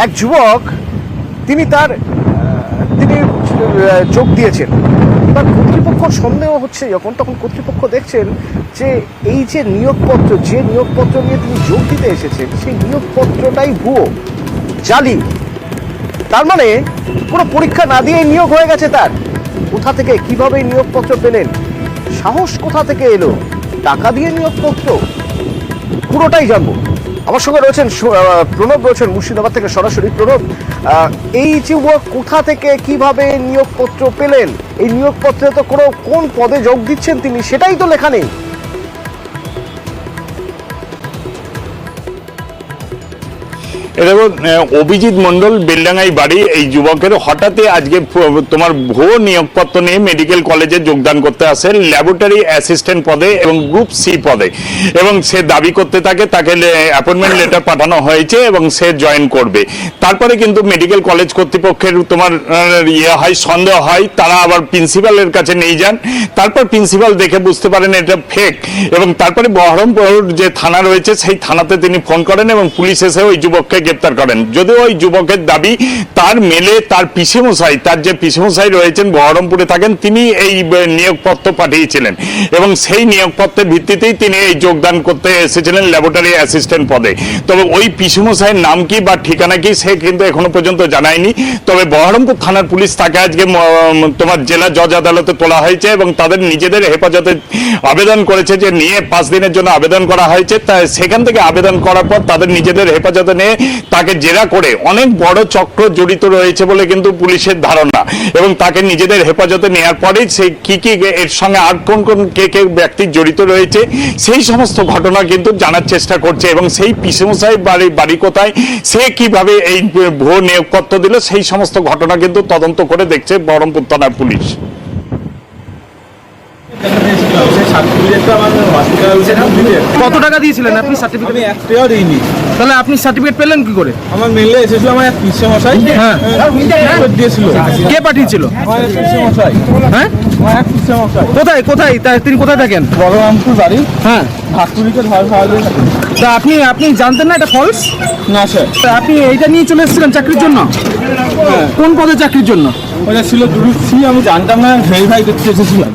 এক যুবক তিনি যোগ দিয়েছেন। এবার কর্তৃপক্ষ সন্দেহ হচ্ছে যখন, তখন কর্তৃপক্ষ দেখছেন যে এই যে নিয়োগপত্র নিয়ে তিনি যোগ দিতে এসেছেন সেই নিয়োগপত্রটাই ভুয়ো, জালি। তার মানে কোনো পরীক্ষা না দিয়ে নিয়োগ হয়ে গেছে তার। কোথা থেকে কিভাবে নিয়োগপত্র পেলেন, সাহস কোথা থেকে এলো, টাকা দিয়ে নিয়োগপত্র, পুরোটাই জানবো। আমার সঙ্গে রয়েছেন প্রণব, রয়েছেন মুর্শিদাবাদ থেকে সরাসরি। প্রণব, এই যুবক কোথা থেকে কিভাবে নিয়োগপত্র পেলেন? এই নিয়োগপত্রে তো কোন পদে যোগ দিচ্ছেন তিনি সেটাই তো লেখা নেই। দেখুন, অভিজিৎ মন্ডল, বেলডাঙ্গাই বাড়ি। এই যুবকের হঠাৎই আজকে তোমার ভুয়ো নিয়োগপত্র নিয়ে মেডিকেল কলেজে যোগদান করতে আসে ল্যাবরেটরি অ্যাসিস্ট্যান্ট পদে এবং গ্রুপ সি পদে, এবং সে দাবি করতে থাকে তাকে অ্যাপয়েন্টমেন্ট লেটার পাঠানো হয়েছে এবং সে জয়েন করবে। তারপরে কিন্তু মেডিকেল কলেজ কর্তৃপক্ষের তোমার সন্দেহ হয়, তারা আবার প্রিন্সিপালের কাছে নিয়ে যান। তারপর প্রিন্সিপাল দেখে বুঝতে পারেন এটা ফেক, এবং তারপরে বহরমপুর যে থানা রয়েছে সেই থানাতে তিনি ফোন করেন এবং পুলিশ এসে ওই যুবককে গ্রেপ্তার করেন। যদিও ওই যুবকের দাবি তার মেলে তার পিসেমশাই, তার যে পিসেমশাই রয়েছেন বহরমপুরে থাকেন, তিনি এই নিয়োগপত্র পাঠিয়েছিলেন এবং সেই নিয়োগপত্রের ভিত্তিতেই তিনি এই যোগদান করতে এসেছিলেন ল্যাবরেটরি অ্যাসিস্ট্যান্ট পদে। তবে ওই পিসেমশাইয়ের নাম কি বা ঠিকানা কি সে কিন্তু এখনো পর্যন্ত জানায়নি। তবে বহরমপুর থানার পুলিশ তাকে আজকে তোমার জেলা জজ আদালতে তোলা হয়েছে এবং তাদের নিজেদের হেফাজতে আবেদন করেছে, যে নিয়ে 5 দিনের জন্য আবেদন করা হয়েছে। তাই সেখান থেকে আবেদন করার পর তাদের নিজেদের হেফাজতে নিয়ে তাকে জেরা করে অনেক বড় চক্র জড়িত রয়েছে বলে কিন্তু পুলিশের ধারণা, এবং তাকে নিজেদের হেফাজতে নেওয়ার পরেই সে কি এর সঙ্গে আর কোন কে ব্যক্তি জড়িত রয়েছে সেই সমস্ত ঘটনা কিন্তু জানার চেষ্টা করছে। এবং সেই পিসেমশাই বাড়ি কোথায়, সে কিভাবে এই ভুয়ো নিয়োগপত্র দিল, সেই সমস্ত ঘটনা কিন্তু তদন্ত করে দেখছে বহরমপুর থানার পুলিশ। কত টাকা দিয়েছিলেন আপনি সার্টিফিকেট? আমি 1 টাকাও দিইনি। তাহলে আপনি সার্টিফিকেট পেলেন কি করে? আমার মেলে এসেছিল, আমার এক পিসে মশাই হ্যাঁ দিয়েছিল। কে পাঠিয়েছিল? আমার এক পিসে মশাই। হ্যাঁ, আমার এক পিসে মশাই। কোথায় তিনি কোথায় থাকেন? বড়রামপুর বাড়ি। হ্যাঁ, ভাটপুরিতে ধার খাওয়ালে। তা আপনি জানতেন না এটা ফলস? না স্যার। তা আপনি এইটা নিয়ে চলে এসেছিলেন চাকরির জন্য? হ্যাঁ। কোন পদে চাকরির জন্য? ওটা ছিল গ্রুপ সি, আমি জানতাম না, ভেরিফাই করতে এসেছিলাম।